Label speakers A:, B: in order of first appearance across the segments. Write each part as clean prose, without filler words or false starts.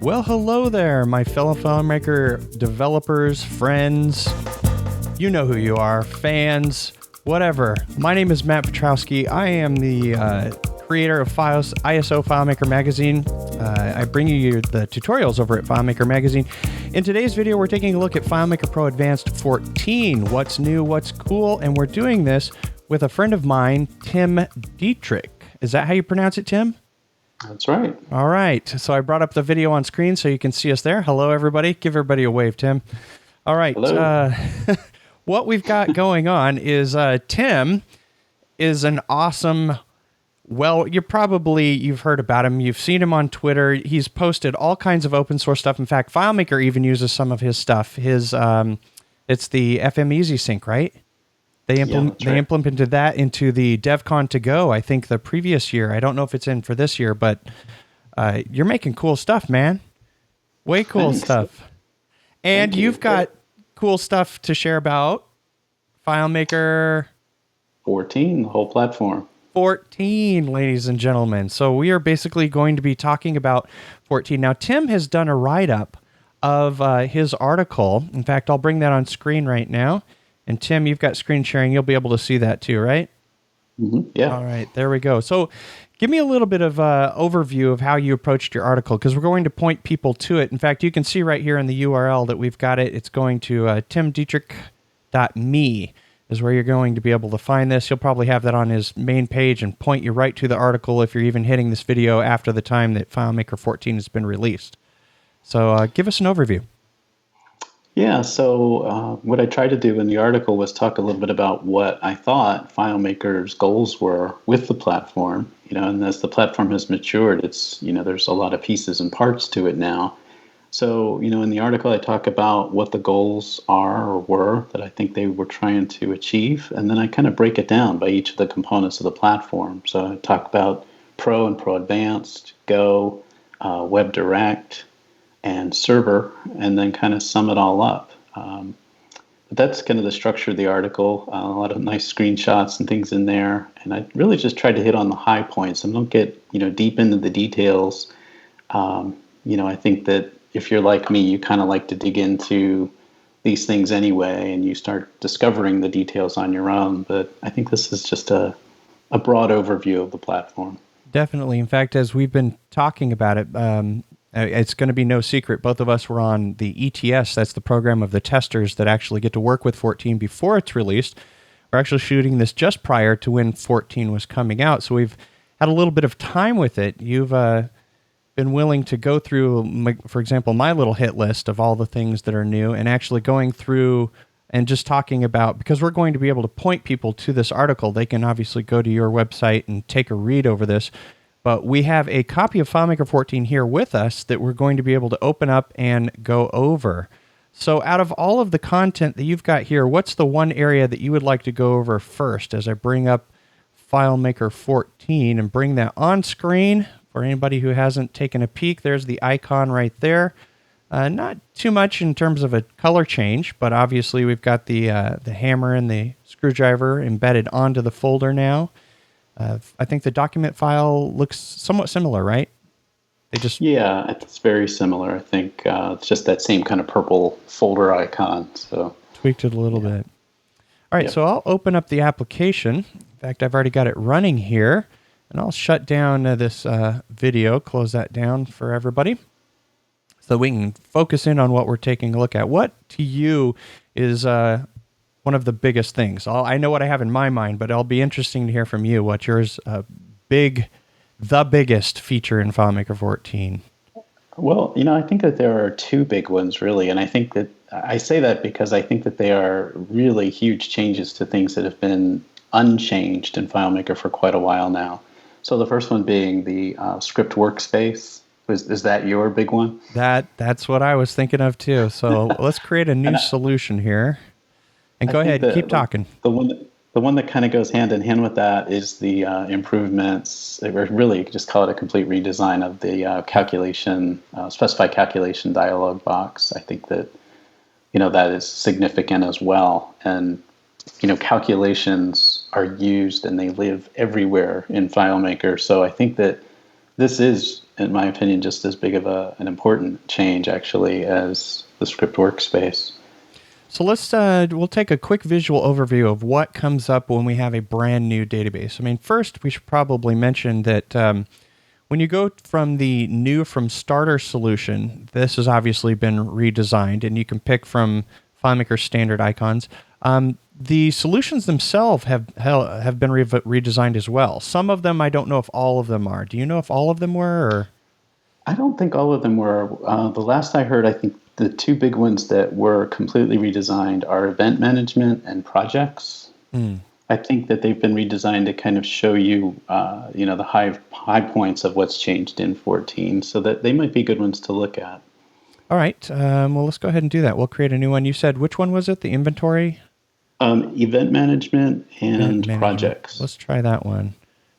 A: Well, hello there, my fellow FileMaker developers, friends. You know who you are, fans, whatever. My name is Matt Petrowsky. I am the creator of ISO FileMaker Magazine. I bring you the tutorials over at FileMaker Magazine. In today's video, we're taking a look at FileMaker Pro Advanced 14. What's new, what's cool, and we're doing this with a friend of mine, Tim Dietrich. Is that how you pronounce it, Tim?
B: That's right.
A: All right. So I brought up the video on screen so you can see us there. Hello, everybody. Give everybody a wave, Tim. All right.
B: Hello.
A: What we've got going on is Tim is an awesome, well, you've heard about him. You've seen him on Twitter. He's posted all kinds of open source stuff. In fact, FileMaker even uses some of his stuff. It's the FM Easy Sync, right? They implemented that into the DevCon to go, I think, the previous year. I don't know if it's in for this year, but you're making cool stuff, man. Way cool stuff. And you've got cool stuff to share about FileMaker
B: 14, the whole platform.
A: 14, ladies and gentlemen. So we are basically going to be talking about 14. Now, Tim has done a write-up of his article. In fact, I'll bring that on screen right now. And Tim, you've got screen sharing. You'll be able to see that too, right?
B: Mm-hmm. Yeah.
A: All right, there we go. So give me a little bit of overview of how you approached your article, because we're going to point people to it. In fact, you can see right here in the URL that we've got it. It's going to timdietrich.me is where you're going to be able to find this. He'll probably have that on his main page and point you right to the article if you're even hitting this video after the time that FileMaker 14 has been released. So give us an overview.
B: Yeah, so what I tried to do in the article was talk a little bit about what I thought FileMaker's goals were with the platform. And as the platform has matured, there's a lot of pieces and parts to it now. So, in the article, I talk about what the goals are or were that I think they were trying to achieve, and then I kind of break it down by each of the components of the platform. So I talk about Pro and Pro Advanced, Go, Web Direct, and server, and then kind of sum it all up. But that's kind of the structure of the article. A lot of nice screenshots and things in there, and I really just tried to hit on the high points and don't get deep into the details. I think that if you're like me, you kind of like to dig into these things anyway, and you start discovering the details on your own. But I think this is just a broad overview of the platform.
A: Definitely. In fact, as we've been talking about it, it's going to be no secret. Both of us were on the ETS. That's the program of the testers that actually get to work with 14 before it's released. We're actually shooting this just prior to when 14 was coming out. So we've had a little bit of time with it. You've been willing to go through, for example, my little hit list of all the things that are new and actually going through and just talking about, because we're going to be able to point people to this article. They can obviously go to your website and take a read over this. But we have a copy of FileMaker 14 here with us that we're going to be able to open up and go over. So out of all of the content that you've got here, what's the one area that you would like to go over first as I bring up FileMaker 14 and bring that on screen for anybody who hasn't taken a peek? There's the icon right there. Not too much in terms of a color change, but obviously we've got the hammer and the screwdriver embedded onto the folder now. I think the document file looks somewhat similar, right?
B: Yeah, it's very similar. I think it's just that same kind of purple folder icon. So
A: tweaked it a little bit. All right, So I'll open up the application. In fact, I've already got it running here, and I'll shut down this video, close that down for everybody, so we can focus in on what we're taking a look at. What to you is one of the biggest things? I know what I have in my mind, but it'll be interesting to hear from you. What's yours? The biggest feature in FileMaker 14?
B: Well, I think that there are two big ones, really. And I think that I say that because I think that they are really huge changes to things that have been unchanged in FileMaker for quite a while now. So the first one being the script workspace. Is that your big one?
A: That's what I was thinking of too. So let's create a new solution here. And go ahead, keep talking.
B: The one that kind of goes hand in hand with that is the improvements, or really you could just call it a complete redesign of the specify calculation dialog box. I think that that is significant as well. And calculations are used and they live everywhere in FileMaker. So I think that this is, in my opinion, just as big of an important change, actually, as the script workspace.
A: So we'll take a quick visual overview of what comes up when we have a brand new database. I mean, first, we should probably mention that when you go from starter solution, this has obviously been redesigned, and you can pick from FileMaker standard icons. The solutions themselves have been redesigned as well. Some of them, I don't know if all of them are. Do you know if all of them were? Or?
B: I don't think all of them were. The last I heard, I think the two big ones that were completely redesigned are event management and projects. I think that they've been redesigned to kind of show you, the high points of what's changed in 14, so that they might be good ones to look at.
A: All right. Well, let's go ahead and do that. We'll create a new one. You said, which one was it? The inventory?
B: Event management and
A: management.
B: Projects.
A: Let's try that one.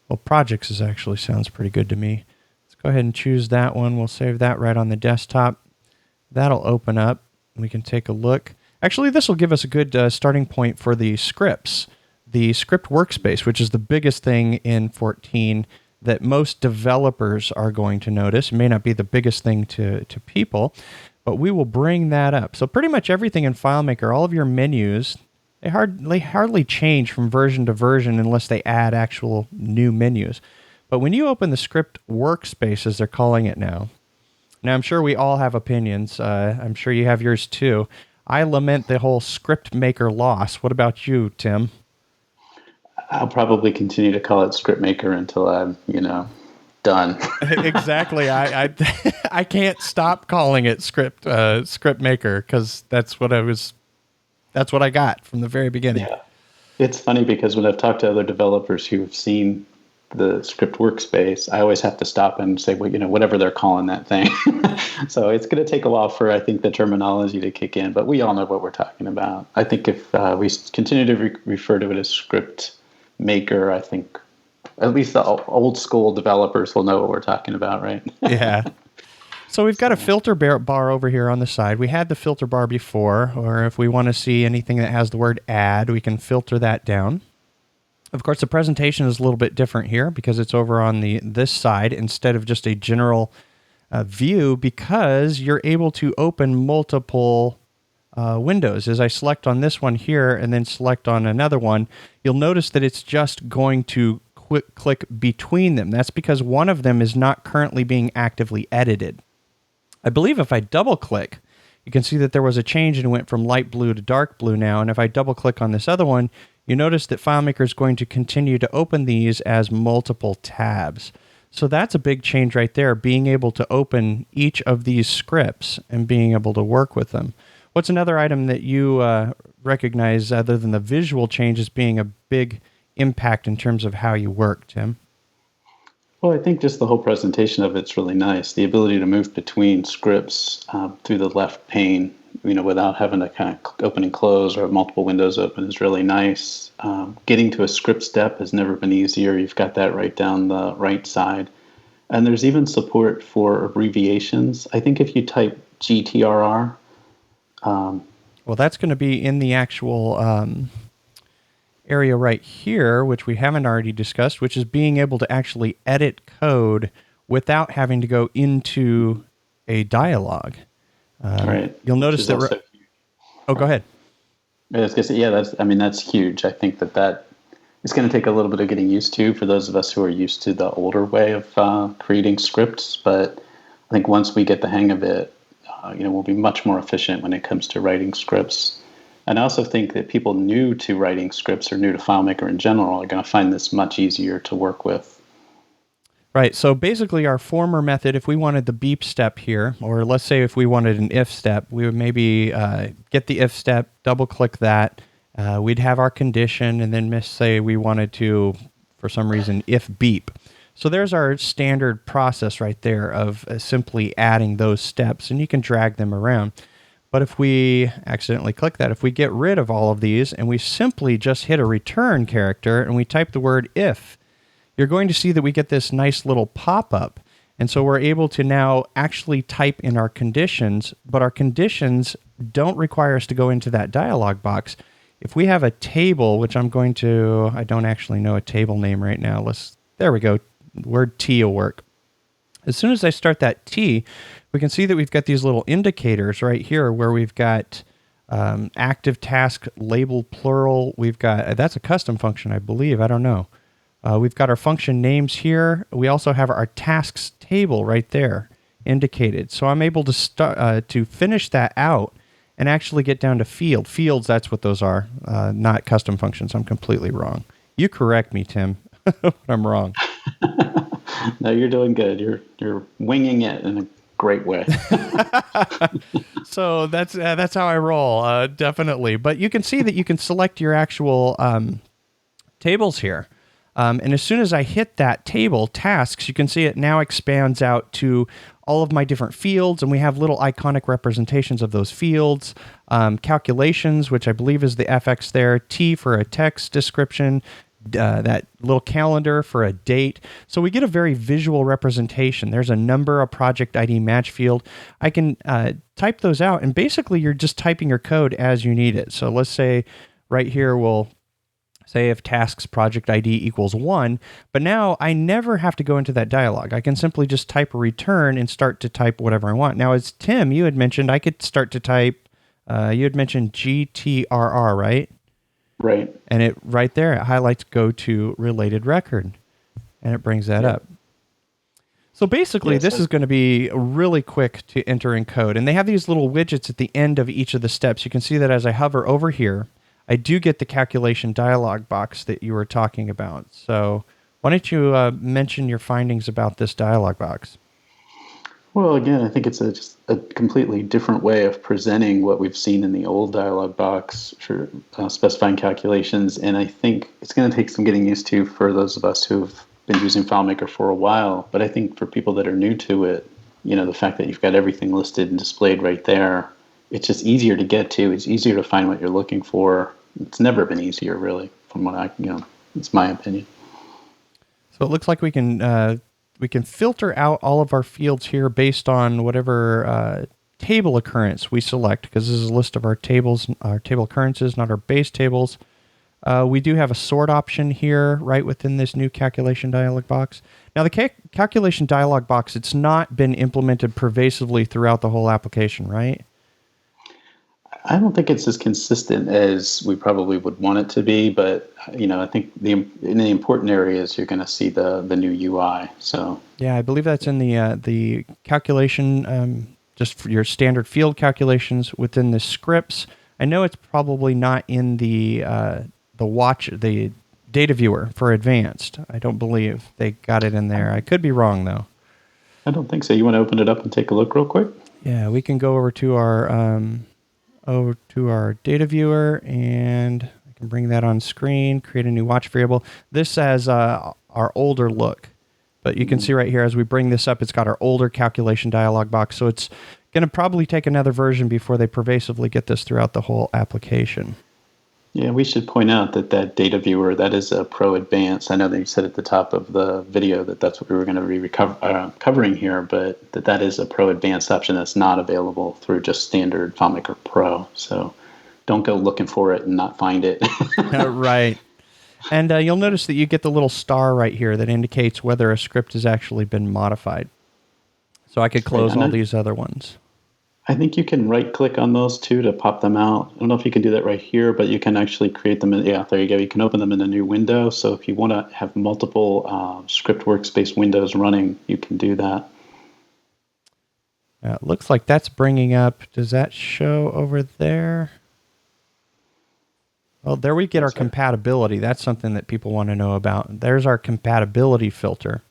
A: Well, projects sounds pretty good to me. Let's go ahead and choose that one. We'll save that right on the desktop. That'll open up. We can take a look. Actually, this will give us a good starting point for the scripts. The script workspace, which is the biggest thing in 14 that most developers are going to notice. It may not be the biggest thing to people, but we will bring that up. So pretty much everything in FileMaker, all of your menus, they hardly change from version to version unless they add actual new menus. But when you open the script workspace, as they're calling it now, I'm sure we all have opinions. I'm sure you have yours too. I lament the whole script maker loss. What about you, Tim?
B: I'll probably continue to call it ScriptMaker until I'm, done.
A: Exactly. I can't stop calling it ScriptMaker because that's what I got from the very beginning.
B: Yeah. It's funny because when I've talked to other developers who've seen the script workspace, I always have to stop and say, well, whatever they're calling that thing. So it's going to take a while for, I think, the terminology to kick in, but we all know what we're talking about. I think if we continue to refer to it as script maker, I think at least the old school developers will know what we're talking about, right?
A: Yeah. So we've got a filter bar over here on the side. We had the filter bar before, or if we want to see anything that has the word add, we can filter that down. Of course, the presentation is a little bit different here because it's over on this side instead of just a general view, because you're able to open multiple windows. As I select on this one here and then select on another one, you'll notice that it's just going to click between them. That's because one of them is not currently being actively edited. I believe if I double click, you can see that there was a change and it went from light blue to dark blue now. And if I double click on this other one, you notice that FileMaker is going to continue to open these as multiple tabs. So that's a big change right there, being able to open each of these scripts and being able to work with them. What's another item that you recognize other than the visual change as being a big impact in terms of how you work, Tim?
B: Well, I think just the whole presentation of it's really nice. The ability to move between scripts through the left pane, without having to kind of open and close or have multiple windows open is really nice. Getting to a script step has never been easier. You've got that right down the right side. And there's even support for abbreviations. I think if you type GTRR...
A: well, that's going to be in the actual area right here, which we haven't already discussed, which is being able to actually edit code without having to go into a dialogue.
B: Right.
A: You'll notice that. Oh, go ahead.
B: I was going to say, yeah, that's huge. I think that is going to take a little bit of getting used to for those of us who are used to the older way of creating scripts. But I think once we get the hang of it, we'll be much more efficient when it comes to writing scripts. And I also think that people new to writing scripts or new to FileMaker in general are going to find this much easier to work with.
A: Right. So basically our former method, if we wanted the beep step here, or let's say if we wanted an if step, we would maybe get the if step, double click that. We'd have our condition and then say we wanted to, for some reason, if beep. So there's our standard process right there of simply adding those steps, and you can drag them around. But if we accidentally click that, if we get rid of all of these and we simply just hit a return character and we type the word if, you're going to see that we get this nice little pop-up. And so we're able to now actually type in our conditions, but our conditions don't require us to go into that dialog box. If we have a table, which I don't actually know a table name right now. There we go. Word T will work. As soon as I start that T, we can see that we've got these little indicators right here where we've got active task label plural. We've got, that's a custom function, I believe. I don't know. We've got our function names here. We also have our tasks table right there indicated. So I'm able to start to finish that out and actually get down to fields. That's what those are, not custom functions. I'm completely wrong. You correct me, Tim, when I'm wrong.
B: No, you're doing good. You're winging it in a great way.
A: So that's how I roll, definitely. But you can see that you can select your actual tables here. And as soon as I hit that table, tasks, you can see it now expands out to all of my different fields, and we have little iconic representations of those fields. Calculations, which I believe is the FX there, T for a text description, that little calendar for a date. So we get a very visual representation. There's a number, a project ID match field. I can type those out, and basically you're just typing your code as you need it. So let's say right here we'll say if tasks project ID equals 1, but now I never have to go into that dialog. I can simply just type a return and start to type whatever I want. Now, as Tim, you had mentioned, I could start to type, you had mentioned GTRR, right?
B: Right.
A: And it right there, it highlights go to related record, and it brings that up. So basically, this is going to be really quick to enter in code. And they have these little widgets at the end of each of the steps. You can see that as I hover over here, I do get the calculation dialog box that you were talking about. So why don't you mention your findings about this dialog box?
B: Well, again, I think it's just a completely different way of presenting what we've seen in the old dialog box for specifying calculations. And I think it's going to take some getting used to for those of us who've been using FileMaker for a while. But I think for people that are new to it, the fact that you've got everything listed and displayed right there, it's just easier to get to. It's easier to find what you're looking for. It's never been easier, really, from what it's my opinion.
A: So it looks like we can filter out all of our fields here based on whatever table occurrence we select, because this is a list of our tables, our table occurrences, not our base tables. We do have a sort option here right within this new calculation dialog box. Now, the calculation dialog box, it's not been implemented pervasively throughout the whole application, right?
B: I don't think it's as consistent as we probably would want it to be, but I think in the important areas you're going to see the new UI. So
A: yeah, I believe that's in the calculation, just for your standard field calculations within the scripts. I know it's probably not in the data viewer for advanced. I don't believe they got it in there. I could be wrong though.
B: I don't think so. You want to open it up and take a look real quick?
A: Yeah, we can go over to our data viewer, and I can bring that on screen, create a new watch variable. This has our older look, but you can see right here as we bring this up, it's got our older calculation dialog box. So it's going to probably take another version before they pervasively get this throughout the whole application.
B: Yeah, we should point out that data viewer, that is a Pro Advanced. I know that you said at the top of the video that that's what we were going to be covering here, but that is a Pro Advanced option that's not available through just standard FileMaker Pro. So don't go looking for it and not find it.
A: Right. And you'll notice that you get the little star right here that indicates whether a script has actually been modified. So I could close all these other ones.
B: I think you can right-click on those two to pop them out. I don't know if you can do that right here, but you can actually create them. Yeah, there you go. You can open them in a new window. So if you want to have multiple script workspace windows running, you can do that.
A: It looks like that's bringing up, does that show over there? Well, there we get our compatibility. That's something that people want to know about. There's our compatibility filter.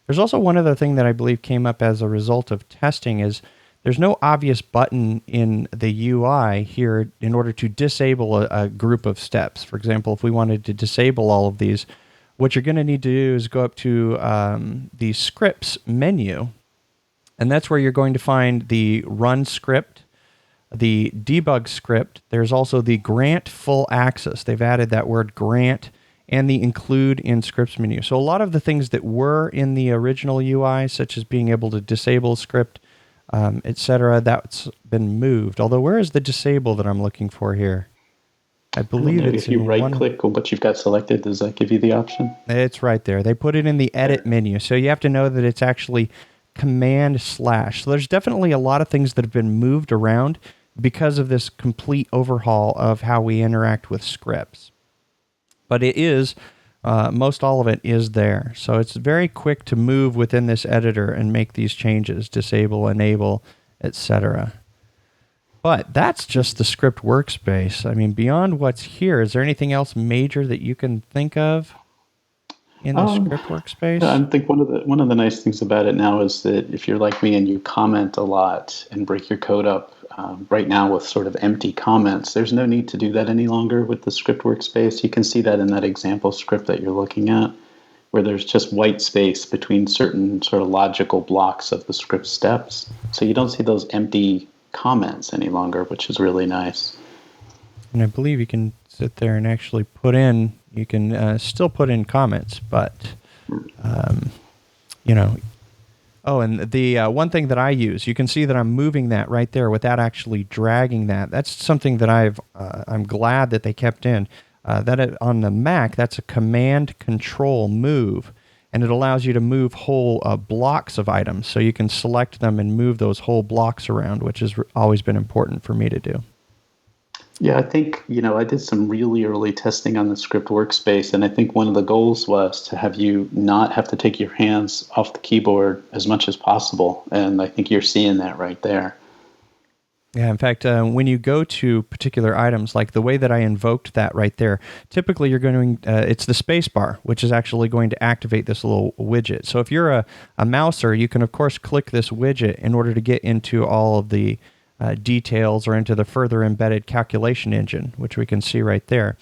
A: There's also one other thing that I believe came up as a result of testing is there's no obvious button in the UI here in order to disable a group of steps. For example, if we wanted to disable all of these, what you're going to need to do is go up to the scripts menu, and that's where you're going to find the run script, the debug script. There's also the grant full access. They've added that word grant, and the include in scripts menu. So a lot of the things that were in the original UI, such as being able to disable script, etc., that's been moved. Although, where is the disable that I'm looking for here? I believe it's
B: if you right-click on what you've got selected, does that give you the option?
A: It's right there. They put it in the edit menu, so you have to know that it's actually Command/. So there's definitely a lot of things that have been moved around because of this complete overhaul of how we interact with scripts. But it is, most all of it is there. So it's very quick to move within this editor and make these changes, disable, enable, etc. But that's just the script workspace. I mean, beyond what's here, is there anything else major that you can think of in the script workspace?
B: Yeah, I think one of the nice things about it now is that if you're like me and you comment a lot and break your code up, right now with sort of empty comments, there's no need to do that any longer with the script workspace. You can see that in that example script that you're looking at, where there's just white space between certain sort of logical blocks of the script steps. So you don't see those empty comments any longer, which is really nice.
A: And I believe you can sit there and actually put in, you can still put in comments, but, you know, oh, and the one thing that I use, you can see that I'm moving that right there without actually dragging that. That's something that I'm glad that they kept in. On the Mac, that's a Command-Control move, and it allows you to move whole blocks of items. So you can select them and move those whole blocks around, which has always been important for me to do.
B: Yeah, I think, I did some really early testing on the script workspace, and I think one of the goals was to have you not have to take your hands off the keyboard as much as possible, and I think you're seeing that right there.
A: Yeah, in fact, when you go to particular items, like the way that I invoked that right there, typically you're going to, it's the space bar, which is actually going to activate this little widget. So if you're a mouser, you can, of course, click this widget in order to get into all of the details or into the further embedded calculation engine, which we can see right there.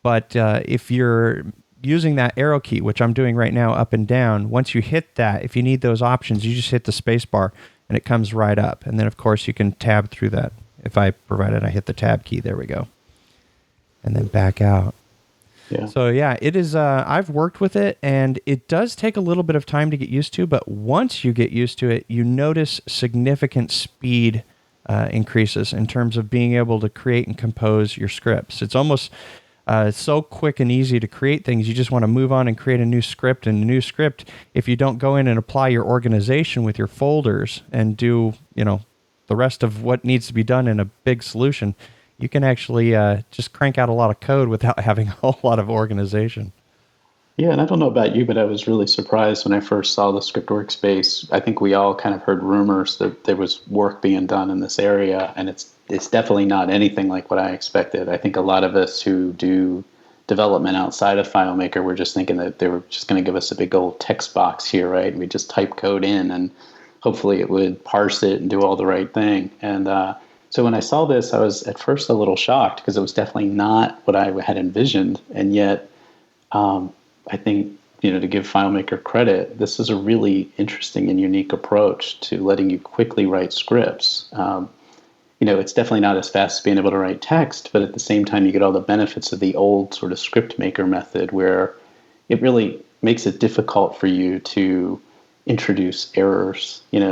A: But if you're using that arrow key, which I'm doing right now, up and down, once you hit that, if you need those options, you just hit the space bar and it comes right up. And then, of course, you can tab through that. If I hit the tab key, there we go. And then back out.
B: Yeah.
A: So yeah, it is, I've worked with it, and it does take a little bit of time to get used to, but once you get used to it, you notice significant speed increases in terms of being able to create and compose your scripts. It's almost so quick and easy to create things. You just want to move on and create a new script. And a new script, if you don't go in and apply your organization with your folders and do, the rest of what needs to be done in a big solution, you can actually just crank out a lot of code without having a whole lot of organization.
B: Yeah, and I don't know about you, but I was really surprised when I first saw the script workspace. I think we all kind of heard rumors that there was work being done in this area, and it's definitely not anything like what I expected. I think a lot of us who do development outside of FileMaker were just thinking that they were just going to give us a big old text box here, right? We just type code in, and hopefully it would parse it and do all the right thing. And so when I saw this, I was at first a little shocked because it was definitely not what I had envisioned, and yet I think, to give FileMaker credit, this is a really interesting and unique approach to letting you quickly write scripts. It's definitely not as fast as being able to write text, but at the same time, you get all the benefits of the old sort of script maker method where it really makes it difficult for you to introduce errors. You're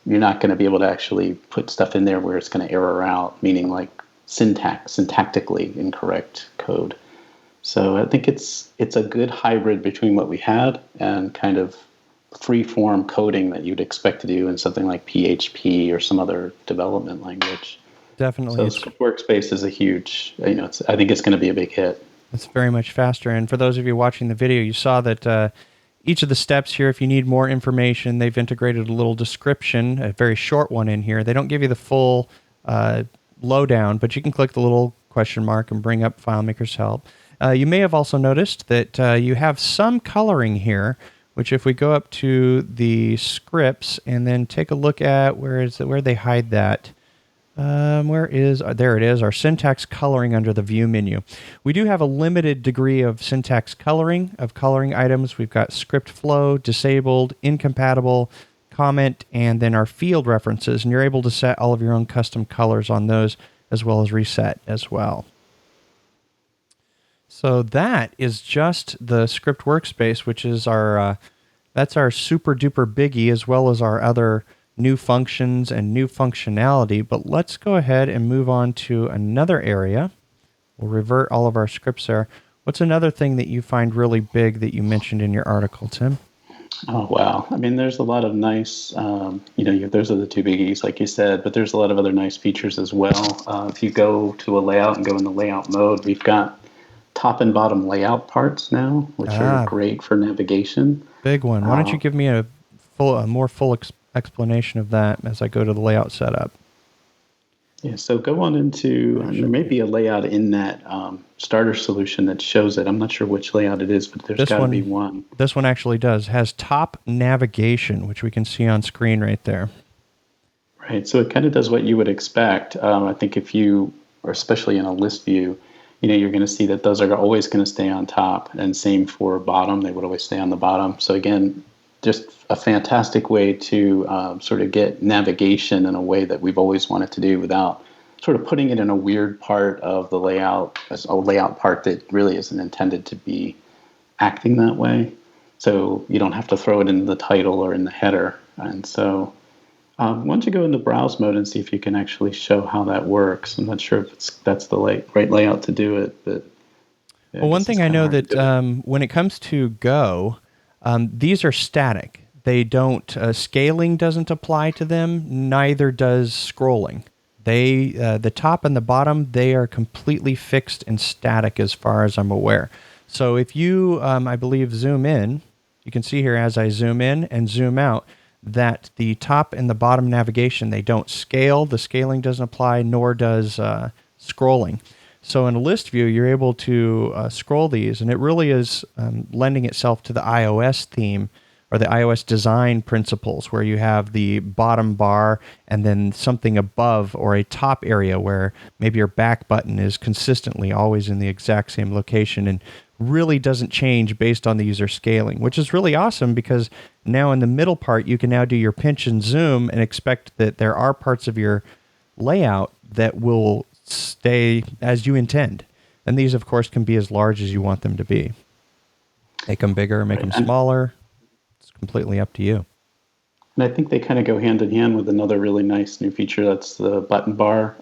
B: not going to be able to actually put stuff in there where it's going to error out, meaning like syntactically incorrect code. So I think it's a good hybrid between what we had and kind of free-form coding that you'd expect to do in something like PHP or some other development language.
A: Definitely.
B: So Script Workspace is a huge, I think it's going to be a big hit.
A: It's very much faster. And for those of you watching the video, you saw that each of the steps here, if you need more information, they've integrated a little description, a very short one in here. They don't give you the full lowdown, but you can click the little question mark and bring up FileMaker's help. You may have also noticed that you have some coloring here, which if we go up to the scripts and then take a look at where they hide that. There it is, our syntax coloring under the view menu. We do have a limited degree of syntax coloring, of coloring items. We've got script flow, disabled, incompatible, comment, and then our field references. And you're able to set all of your own custom colors on those as well as reset as well. So that is just the script workspace, which is that's our super duper biggie, as well as our other new functions and new functionality. But let's go ahead and move on to another area. We'll revert all of our scripts there. What's another thing that you find really big that you mentioned in your article, Tim?
B: Oh, wow. I mean, there's a lot of nice, those are the two biggies, like you said, but there's a lot of other nice features as well. If you go to a layout and go in the layout mode, we've got top and bottom layout parts now, which are
A: Ah,
B: great for navigation.
A: big one. Why don't you
B: Uh,
A: give me a more full explanation of that as I go to the layout setup?
B: yeah, so go on into, and there may
A: Actually,
B: be a layout in that starter solution that shows it. I'm not sure which layout it is, but there's
A: this
B: got to be
A: one,
B: one.
A: this one actually has top navigation, which we can see on screen right there.
B: Right. So it kind of does what you would expect. I think if you, or especially in a list view, you're going to see that those are always going to stay on top, and same for bottom. They would always stay on the bottom. So again, just a fantastic way to sort of get navigation in a way that we've always wanted to do without sort of putting it in a weird part of the layout, as a layout part that really isn't intended to be acting that way. So you don't have to throw it in the title or in the header. And so why don't you go into browse mode and see if you can actually show how that works? I'm not sure if that's the right layout to do it, but yeah, I
A: Well, one
B: guess it's
A: thing I
B: kind of
A: know
B: hard to
A: that
B: do it.
A: when it comes to Go, these are static. They don't scaling doesn't apply to them. Neither does scrolling. The top and the bottom, they are completely fixed and static as far as I'm aware. So if you, I believe, zoom in, you can see here as I zoom in and zoom out that the top and the bottom navigation, they don't scale. The scaling doesn't apply, nor does scrolling. So in a list view, you're able to scroll these, and it really is lending itself to the iOS theme or the iOS design principles, where you have the bottom bar and then something above or a top area where maybe your back button is consistently always in the exact same location and really doesn't change based on the user scaling, which is really awesome because now in the middle part, you can now do your pinch and zoom and expect that there are parts of your layout that will stay as you intend. And these, of course, can be as large as you want them to be. Make them bigger, make
B: Right.
A: them smaller. It's completely up to you.
B: And I think they kind of go hand in hand with another really nice new feature. That's the button bar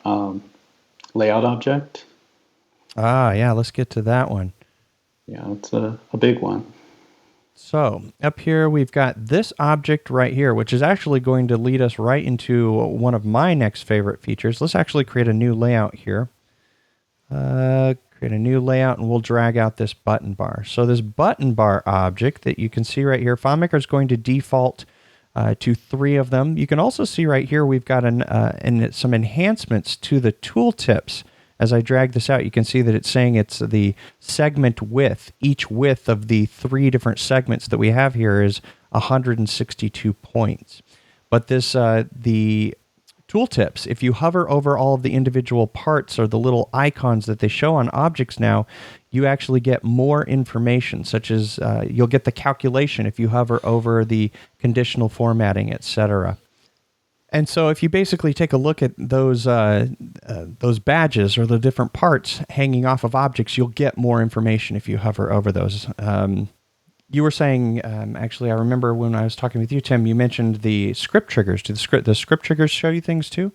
B: layout object.
A: Ah, yeah, let's get to that one.
B: Yeah, it's a big one.
A: So up here, we've got this object right here, which is actually going to lead us right into one of my next favorite features. Let's actually create a new layout here. Create a new layout, and we'll drag out this button bar. So this button bar object that you can see right here, FileMaker is going to default to 3 of them. You can also see right here we've got some enhancements to the tooltips. As I drag this out, you can see that it's saying it's the segment width. Each width of the 3 different segments that we have here is 162 points. But the tooltips, if you hover over all of the individual parts or the little icons that they show on objects now, you actually get more information, such as you'll get the calculation if you hover over the conditional formatting, etc. And so if you basically take a look at those badges or the different parts hanging off of objects, you'll get more information if you hover over those. You were saying, actually, I remember when I was talking with you, Tim, you mentioned the script triggers. Do the script triggers show you things too?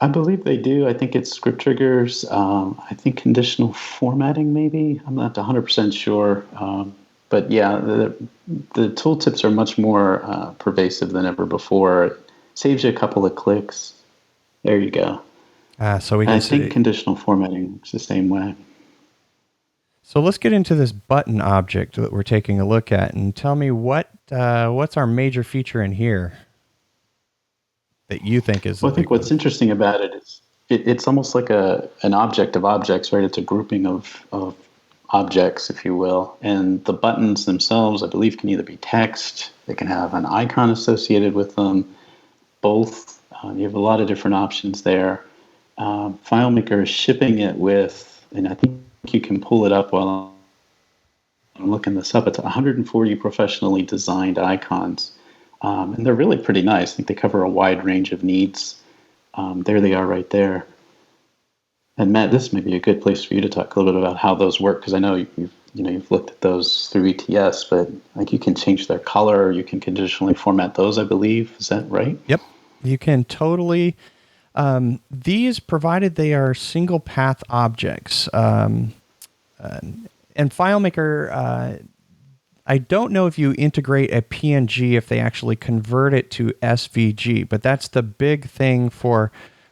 B: I believe they do. I think it's script triggers. I think conditional formatting, maybe. I'm not 100% sure. But yeah, the tooltips are much more pervasive than ever before. It saves you a couple of clicks. There you go.
A: So we
B: And
A: can
B: I think
A: see.
B: conditional formatting works the same way.
A: So let's get into this button object that we're taking a look at, and tell me what's our major feature in here that you think is the
B: Well, I
A: big
B: think what's
A: one.
B: interesting about it is it's almost like an object of objects, right? It's a grouping of objects, if you will. And the buttons themselves, I believe, can either be text, they can have an icon associated with them, both. You have a lot of different options there. FileMaker is shipping it with, and I think you can pull it up while I'm looking this up. It's 140 professionally designed icons. And they're really pretty nice. I think they cover a wide range of needs. There they are right there. And Matt, this may be a good place for you to talk a little bit about how those work, because I know you've looked at those through ETS, but like you can change their color, you can conditionally format those, I believe. Is that right?
A: Yep, you can totally. These, provided they are single path objects, and FileMaker I don't know if you integrate a PNG, if they actually convert it to SVG, but that's the big thing for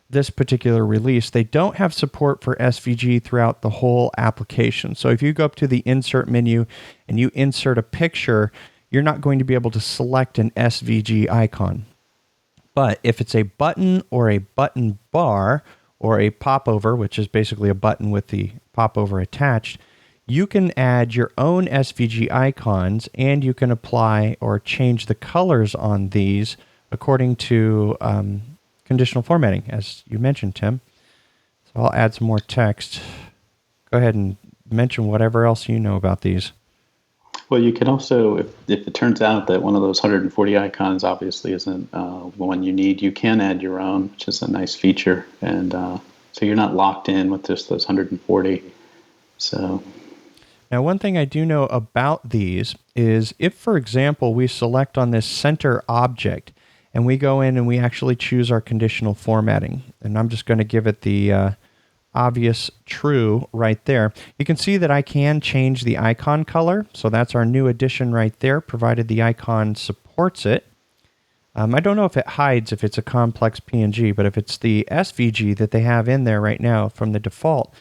A: this particular release. They don't have support for SVG throughout the whole application. So if you go up to the insert menu and you insert a picture, you're not going to be able to select an SVG icon. But if it's a button or a button bar or a popover, which is basically a button with the popover attached, you can add your own SVG icons, and you can apply or change the colors on these according to conditional formatting, as you mentioned, Tim. So I'll add some more text. Go ahead and mention whatever else you know about these.
B: Well, you can also, if it turns out that one of those 140 icons obviously isn't one you need, you can add your own, which is a nice feature. And so you're not locked in with just those 140. So
A: now, one thing I do know about these is if, for example, we select on this center object and we go in and we actually choose our conditional formatting, and I'm just going to give it the obvious true right there. You can see that I can change the icon color. So that's our new addition right there, provided the icon supports it. I don't know if it hides if it's a complex PNG, but if it's the SVG that they have in there right now from the default,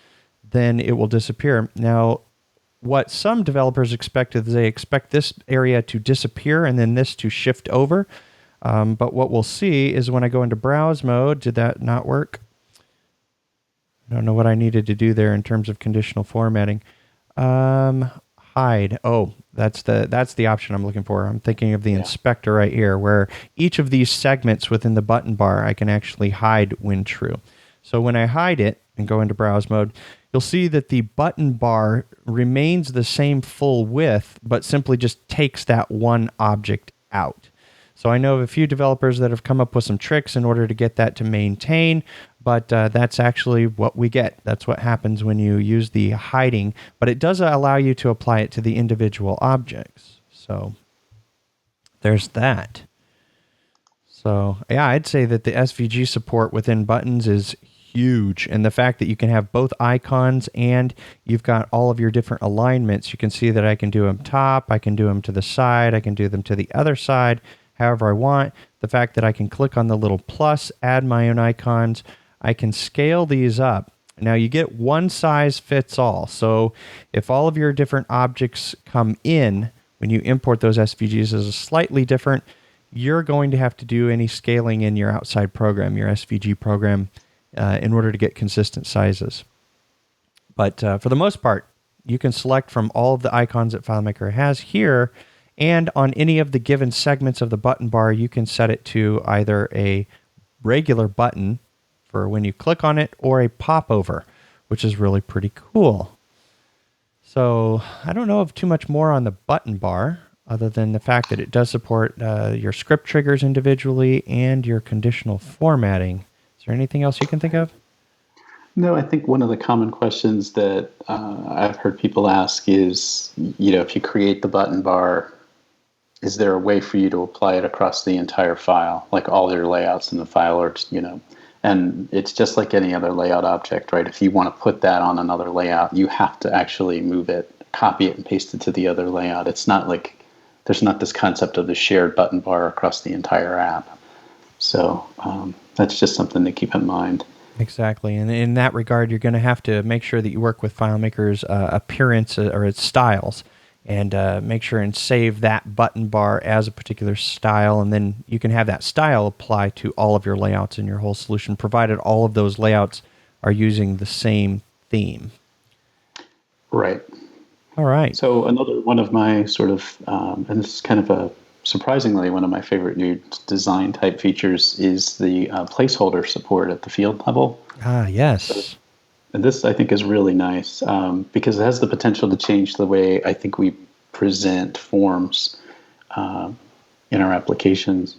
A: then it will disappear. Now, what some developers expect is they expect this area to disappear and then this to shift over. But what we'll see is when I go into browse mode, did that not work? I don't know what I needed to do there in terms of conditional formatting. Hide. Oh, that's the option I'm looking for. I'm thinking of the inspector right here, where each of these segments within the button bar I can actually hide when true. So when I hide it and go into browse mode, you'll see that the button bar remains the same full width, but simply just takes that one object out. So I know of a few developers that have come up with some tricks in order to get that to maintain, but that's actually what we get. That's what happens when you use the hiding, but it does allow you to apply it to the individual objects. So there's that. So yeah, I'd say that the SVG support within buttons is huge, and the fact that you can have both icons and you've got all of your different alignments. You can see that I can do them top, I can do them to the side, I can do them to the other side, however I want. The fact that I can click on the little plus, add my own icons, I can scale these up. Now you get one size fits all. So if all of your different objects come in, when you import those SVGs as slightly different, you're going to have to do any scaling in your outside program, your SVG program, in order to get consistent sizes. But for the most part, you can select from all of the icons that FileMaker has here, and on any of the given segments of the button bar, you can set it to either a regular button for when you click on it or a popover, which is really pretty cool. So I don't know of too much more on the button bar other than the fact that it does support your script triggers individually and your conditional formatting. Is there anything else you can think of?
B: no, I think one of the common questions that I've heard people ask is, if you create the button bar, is there a way for you to apply it across the entire file, like all your layouts in the file, or and it's just like any other layout object, right? If you want to put that on another layout, you have to actually move it, copy it, and paste it to the other layout. It's not like there's not this concept of the shared button bar across the entire app. So that's just something to keep in mind.
A: Exactly. And in that regard, you're going to have to make sure that you work with FileMaker's appearance or its styles, and make sure and save that button bar as a particular style. And then you can have that style apply to all of your layouts in your whole solution, provided all of those layouts are using the same theme.
B: Right.
A: All right.
B: So another one of my sort of, and this is kind of surprisingly one of my favorite new design type features is the placeholder support at the field level.
A: Ah, yes.
B: And this, I think, is really nice because it has the potential to change the way I think we present forms in our applications.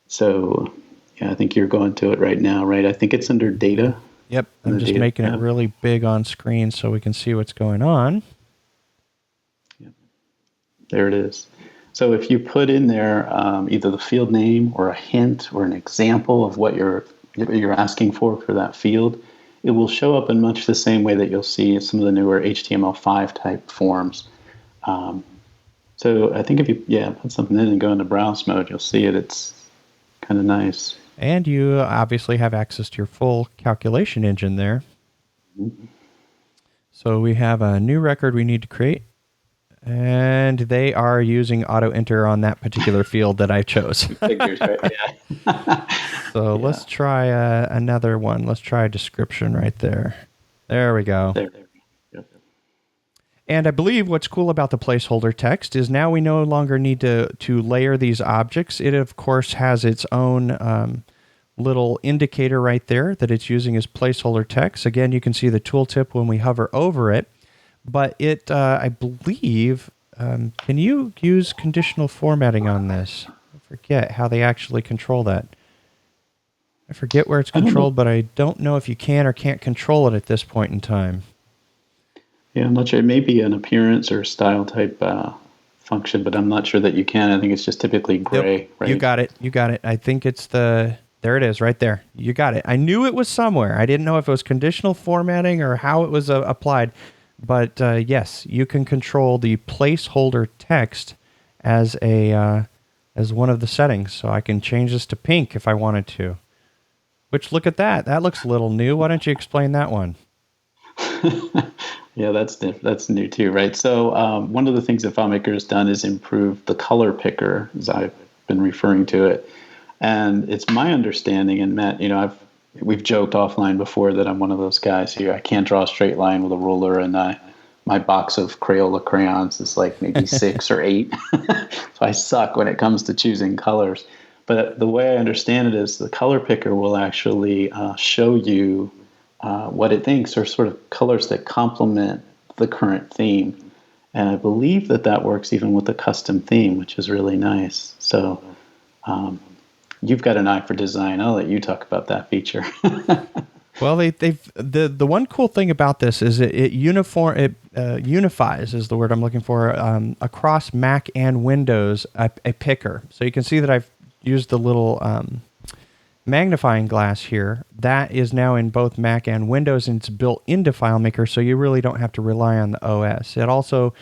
B: So, yeah, I think you're going to it right now, right? I think it's under data.
A: Yep. I'm just making it really big on screen so we can see what's going on.
B: Yep. There it is. So if you put in there either the field name or a hint or an example of what you're asking for that field, it will show up in much the same way that you'll see some of the newer HTML5 type forms. So I think if you put something in and go into browse mode, you'll see it. It's kind of nice.
A: And you obviously have access to your full calculation engine there. So we have a new record we need to create. And they are using auto enter on that particular field that I chose.
B: Figures, right? Yeah.
A: So let's try another one. Let's try a description right there. There we go.
B: There. Yep.
A: And I believe what's cool about the placeholder text is now we no longer need to layer these objects. It, of course, has its own little indicator right there that it's using as placeholder text. Again, you can see the tooltip when we hover over it. But it, I believe, can you use conditional formatting on this? I forget how they actually control that. I forget where it's controlled, but I don't know if you can or can't control it at this point in time.
B: Yeah, I'm not sure. It may be an appearance or style type function, but I'm not sure that you can. I think it's just typically gray.
A: Yep.
B: Right?
A: You got it. I think it's there it is right there. You got it. I knew it was somewhere. I didn't know if it was conditional formatting or how it was applied. But yes, you can control the placeholder text as one of the settings. So I can change this to pink if I wanted to. Which, look at that. That looks a little new. Why don't you explain that one?
B: Yeah, that's new too, right? So one of the things that FileMaker has done is improve the color picker, as I've been referring to it. And it's my understanding, and Matt, we've joked offline before that I'm one of those guys here. I can't draw a straight line with a ruler, and my box of Crayola crayons is like maybe 6 or 8. So I suck when it comes to choosing colors. But the way I understand it is the color picker will actually show you what it thinks are sort of colors that complement the current theme. And I believe that works even with a custom theme, which is really nice. So you've got an eye for design. I'll let you talk about that feature.
A: Well, the one cool thing about this is it unifies is the word I'm looking for across Mac and Windows a picker. So you can see that I've used the little magnifying glass here. That is now in both Mac and Windows, and it's built into FileMaker, so you really don't have to rely on the OS. It also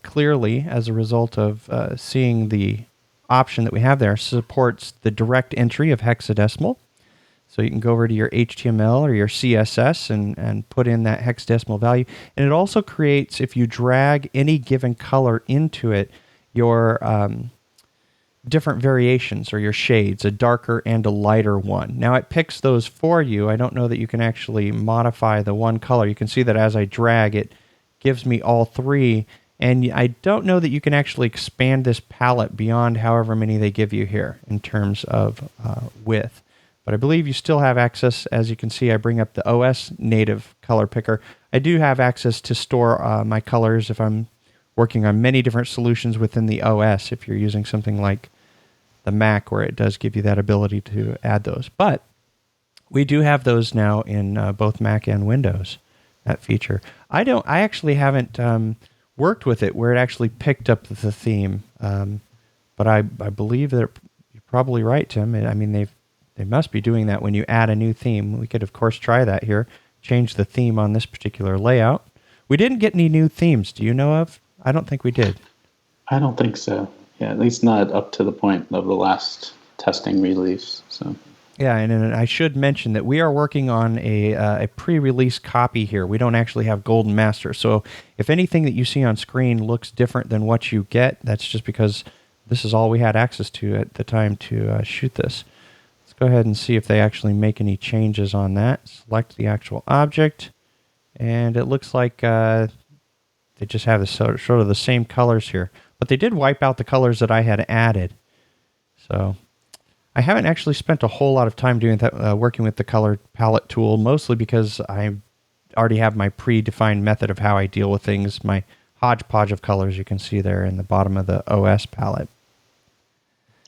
A: clearly, as a result of seeing the option that we have there, supports the direct entry of hexadecimal. So you can go over to your HTML or your CSS and put in that hexadecimal value. And it also creates, if you drag any given color into it, your different variations or your shades, a darker and a lighter one. Now it picks those for you. I don't know that you can actually modify the one color. You can see that as I drag, it gives me all three. And I don't know that you can actually expand this palette beyond however many they give you here in terms of width. But I believe you still have access. As you can see, I bring up the OS native color picker. I do have access to store my colors if I'm working on many different solutions within the OS, if you're using something like the Mac, where it does give you that ability to add those. But we do have those now in both Mac and Windows, that feature. I actually haven't worked with it where it actually picked up the theme. But I believe that you're probably right, Tim. I mean, they must be doing that when you add a new theme. We could, of course, try that here. Change the theme on this particular layout. We didn't get any new themes. Do you know of? I don't think we did.
B: I don't think so. Yeah, at least not up to the point of the last testing release. So.
A: Yeah, and I should mention that we are working on a pre-release copy here. We don't actually have Golden Master. So if anything that you see on screen looks different than what you get, that's just because this is all we had access to at the time to shoot this. Let's go ahead and see if they actually make any changes on that. Select the actual object, and it looks like they just have sort of the same colors here. But they did wipe out the colors that I had added. So I haven't actually spent a whole lot of time doing that, working with the color palette tool, mostly because I already have my predefined method of how I deal with things, my hodgepodge of colors you can see there in the bottom of the OS palette.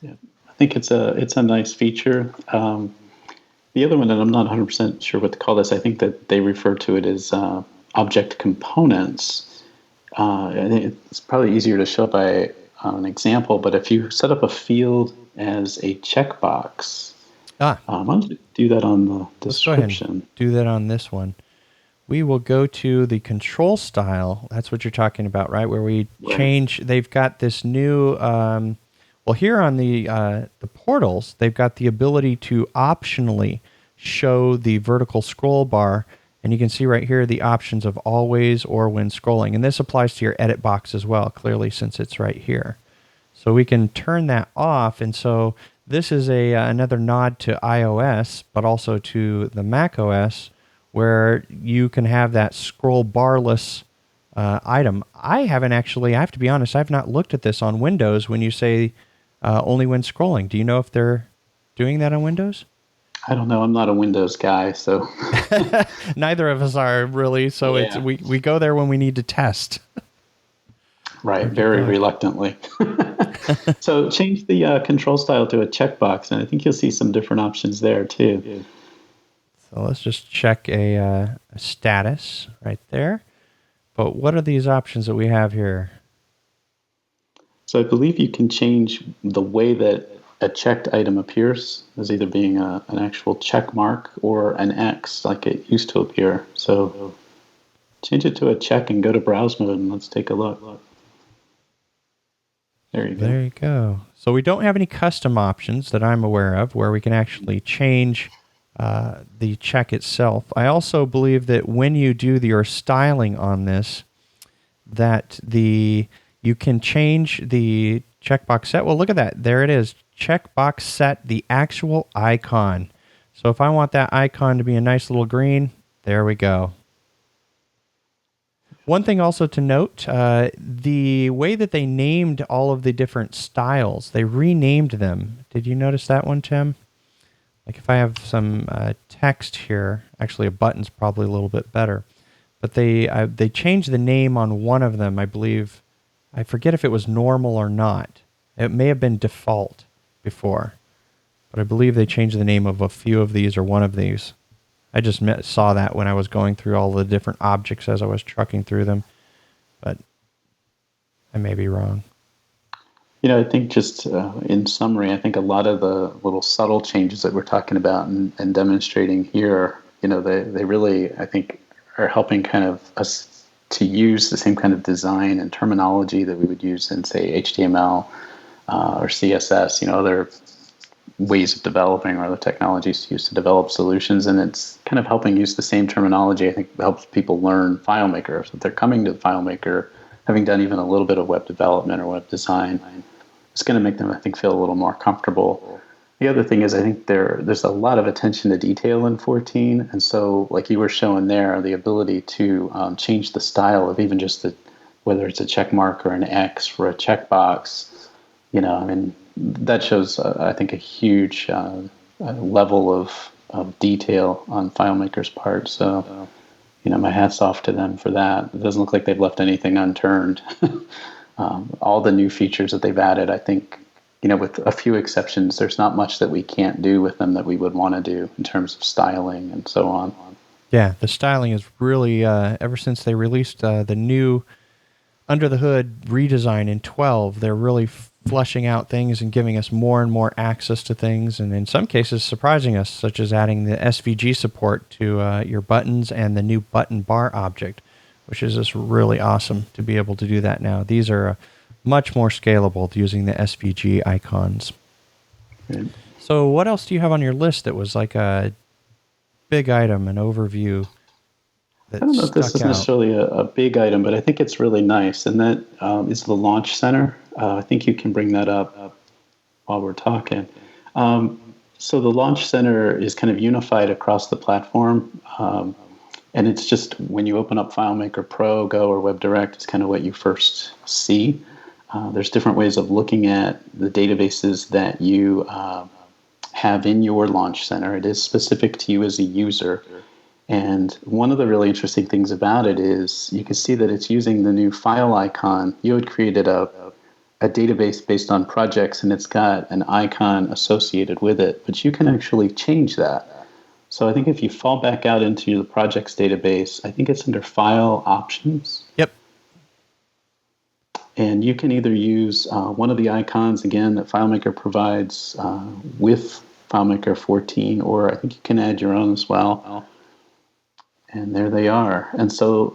B: Yeah, I think it's a nice feature. The other one that I'm not 100% sure what to call this, I think that they refer to it as object components. I think it's probably easier to show by an example, but if you set up a field as a checkbox, why don't you do that on the description?
A: Let's go ahead and do that on this one. we will go to the control style. That's what you're talking about, right? Where we
B: Right.
A: change. They've got this new. Well, here on the portals, they've got the ability to optionally show the vertical scroll bar, and you can see right here the options of always or when scrolling. And this applies to your edit box as well, clearly, since it's right here. So we can turn that off, and so this is another nod to iOS, but also to the Mac OS, where you can have that scroll barless item. I haven't actually, I have to be honest, I've not looked at this on Windows when you say only when scrolling. Do you know if they're doing that on Windows?
B: I don't know. I'm not a Windows guy, so
A: Neither of us are really, so it's
B: yeah.
A: we go there when we need to test
B: Right,
A: or
B: very
A: debug.
B: reluctantly. So change the control style to a checkbox, and I think you'll see some different options there too.
A: So let's just check a status right there. But what are these options that we have here?
B: So I believe you can change the way that a checked item appears as either being an actual check mark or an X like it used to appear. So change it to a check and go to browse mode and let's take a look. There you go.
A: There you go. So we don't have any custom options that I'm aware of where we can actually change the check itself. I also believe that when you do your styling on this, that you can change the checkbox set. Well, look at that. There it is. Checkbox set, the actual icon. So if I want that icon to be a nice little green, there we go. One thing also to note, the way that they named all of the different styles, they renamed them. Did you notice that one, Tim? Like if I have some text here, actually a button's probably a little bit better, but they changed the name on one of them, I believe. I forget if it was normal or not. It may have been default before, but I believe they changed the name of a few of these or one of these. I just saw that when I was going through all the different objects as I was trucking through them, but I may be wrong.
B: I think just in summary, I think a lot of the little subtle changes that we're talking about and demonstrating here, they really, I think, are helping kind of us to use the same kind of design and terminology that we would use in, say, HTML or CSS, other ways of developing or the technologies used to develop solutions. And it's kind of helping use the same terminology. I think helps people learn FileMaker. So if they're coming to FileMaker, having done even a little bit of web development or web design, it's going to make them, I think, feel a little more comfortable. The other thing is I think there's a lot of attention to detail in 14. And so like you were showing there, the ability to change the style of even just whether it's a check mark or an X for a checkbox, that shows, I think, a huge level of detail on FileMaker's part. So, my hat's off to them for that. It doesn't look like they've left anything unturned. All the new features that they've added, I think, with a few exceptions, there's not much that we can't do with them that we would want to do in terms of styling and so on.
A: Yeah, the styling is really, ever since they released the new under the hood redesign in 12, they're really fleshing out things and giving us more and more access to things, and in some cases surprising us, such as adding the SVG support to your buttons and the new button bar object, which is just really awesome to be able to do that now. These are much more scalable using the SVG icons.
B: Right.
A: So what else do you have on your list that was like a big item, an overview that
B: I don't know if this
A: stuck
B: is
A: out?
B: necessarily a big item, but I think it's really nice, and that is the Launch Center. I think you can bring that up while we're talking. So the Launch Center is kind of unified across the platform, and it's just when you open up FileMaker Pro, Go, or WebDirect, it's kind of what you first see. There's different ways of looking at the databases that you have in your Launch Center. It is specific to you as a user. And one of the really interesting things about it is you can see that it's using the new file icon. You had created a database based on projects, and it's got an icon associated with it, but you can actually change that. So I think if you fall back out into the projects database, I think it's under File Options.
A: Yep.
B: And you can either use one of the icons, again, that FileMaker provides with FileMaker 14, or I think you can add your own as well. And there they are. And so,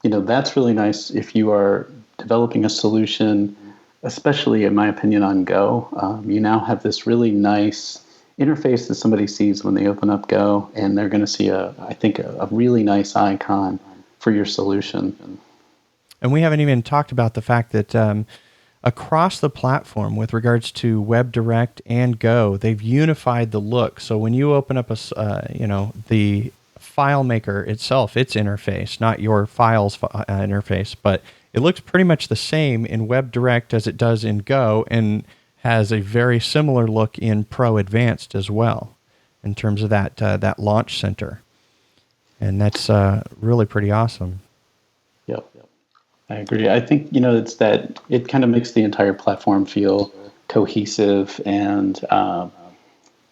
B: that's really nice if you are developing a solution, especially in my opinion on Go. You now have this really nice interface that somebody sees when they open up Go, and they're going to see I think a really nice icon for your solution.
A: And we haven't even talked about the fact that across the platform, with regards to WebDirect and Go, they've unified the look. So when you open up the FileMaker itself, its interface, not your files interface, but it looks pretty much the same in WebDirect as it does in Go, and has a very similar look in Pro Advanced as well, in terms of that launch center. And that's really pretty awesome.
B: Yep. I agree. I think, it's that it kind of makes the entire platform feel cohesive, and,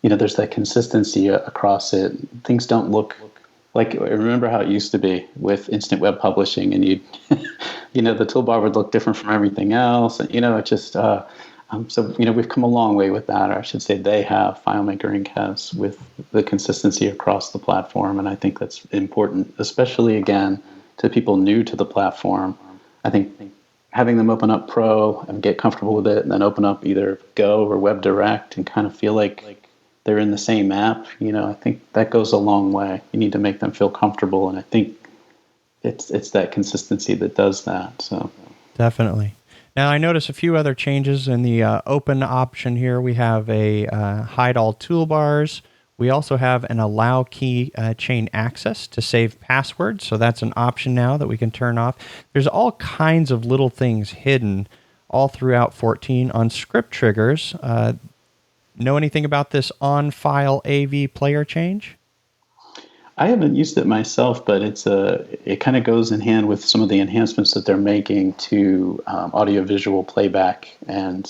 B: there's that consistency across it. Things don't look like, remember how it used to be with instant web publishing, and the toolbar would look different from everything else. And, it just, we've come a long way with that, or I should say they have, FileMaker Inc. has, with the consistency across the platform. And I think that's important, especially, again, to people new to the platform. I think having them open up Pro and get comfortable with it, and then open up either Go or WebDirect and kind of feel like they're in the same app, I think that goes a long way. You need to make them feel comfortable, and I think it's that consistency that does that. So
A: definitely. Now, I notice a few other changes in the open option here. We have a hide all toolbars. We also have an allow key chain access to save passwords. So that's an option now that we can turn off. There's all kinds of little things hidden all throughout 14 on script triggers. Know anything about this on-file AV player change?
B: I haven't used it myself, but it kind of goes in hand with some of the enhancements that they're making to audiovisual playback. And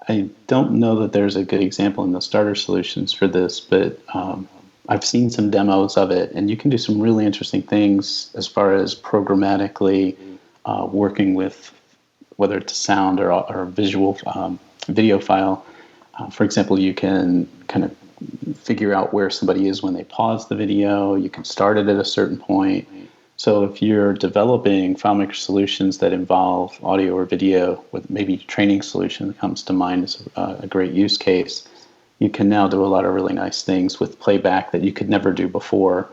B: I don't know that there's a good example in the starter solutions for this, but I've seen some demos of it, and you can do some really interesting things as far as programmatically working with whether it's sound or visual video file. For example, you can kind of figure out where somebody is when they pause the video. You can start it at a certain point. So if you're developing FileMaker solutions that involve audio or video, with maybe training solution that comes to mind as a great use case, you can now do a lot of really nice things with playback that you could never do before.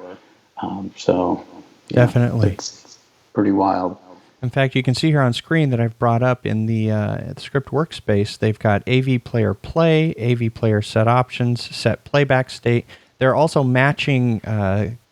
A: Definitely.
B: It's pretty wild.
A: In fact, you can see here on screen that I've brought up in the script workspace, they've got AV player play, AV player set options, set playback state. They're also matching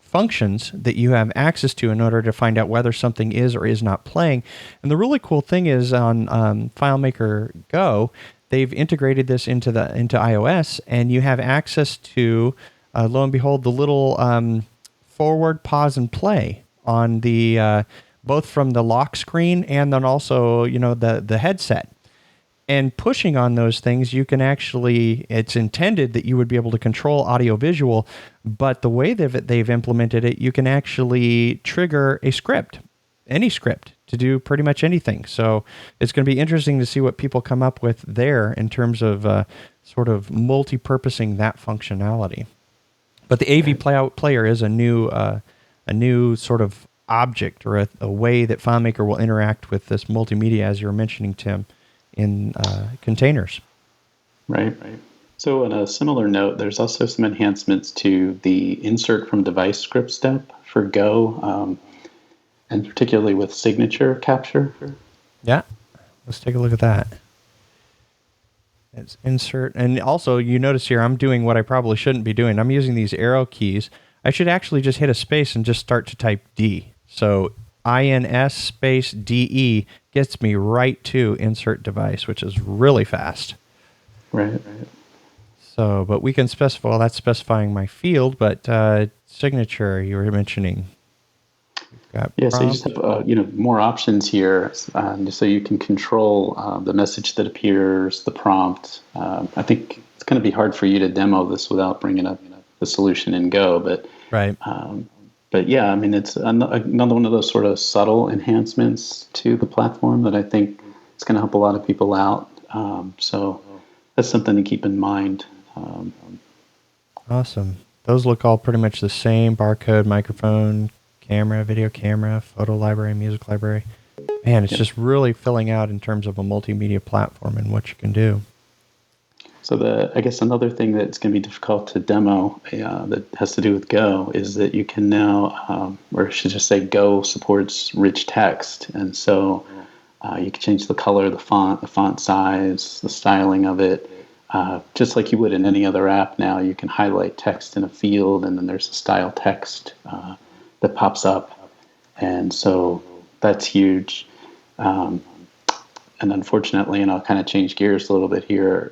A: functions that you have access to in order to find out whether something is or is not playing. And the really cool thing is on FileMaker Go, they've integrated this into iOS, and you have access to, lo and behold, the little forward, pause, and play on the both from the lock screen and then also, the headset. And pushing on those things, you can actually, it's intended that you would be able to control audio-visual, but the way they've implemented it, you can actually trigger a script, any script, to do pretty much anything. So it's going to be interesting to see what people come up with there in terms of sort of multi-purposing that functionality. But the AV player is a new sort of object, or a way that FileMaker will interact with this multimedia, as you were mentioning, Tim, in containers.
B: Right. So on a similar note, there's also some enhancements to the insert from device script step for Go, and particularly with signature capture.
A: Yeah, let's take a look at that. It's insert, and also you notice here I'm doing what I probably shouldn't be doing. I'm using these arrow keys. I should actually just hit a space and just start to type D. So INS space DE gets me right to insert device, which is really fast.
B: Right.
A: So, but we can specify, well, that's specifying my field, but signature you were mentioning.
B: So you just have more options here, so you can control the message that appears, the prompt. I think it's going to be hard for you to demo this without bringing up the solution in Go, but
A: right.
B: But yeah, I mean, it's another one of those sort of subtle enhancements to the platform that I think is going to help a lot of people out. So that's something to keep in mind.
A: Awesome. Those look all pretty much the same. Barcode, microphone, camera, video camera, photo library, music library. Man, it's just really filling out in terms of a multimedia platform and what you can do.
B: So I guess another thing that's going to be difficult to demo that has to do with Go is that you can now, or I should just say Go supports rich text. And so you can change the color, the font size, the styling of it. Just like you would in any other app now, you can highlight text in a field, and then there's a style text that pops up. And so that's huge. And unfortunately, and I'll kind of change gears a little bit here,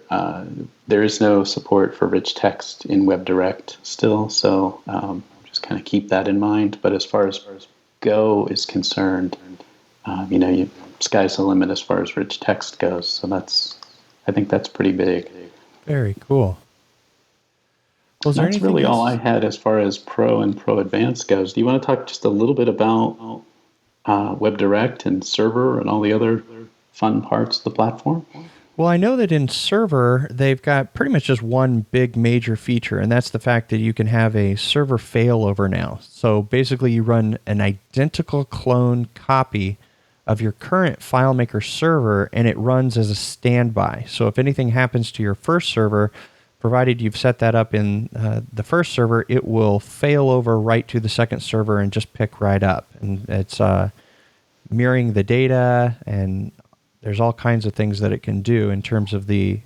B: there is no support for rich text in WebDirect still, so just kind of keep that in mind. But as far as Go is concerned, sky's the limit as far as rich text goes. So I think that's pretty big.
A: Very cool. Well,
B: that's really all I had as far as Pro and Pro Advanced goes. Do you want to talk just a little bit about WebDirect and Server and all the other fun parts of the platform?
A: Well, I know that in Server, they've got pretty much just one big major feature, and that's the fact that you can have a server failover now. So basically, you run an identical clone copy of your current FileMaker server, and it runs as a standby. So if anything happens to your first server, provided you've set that up in the first server, it will fail over right to the second server and just pick right up. And it's mirroring the data, and there's all kinds of things that it can do in terms of the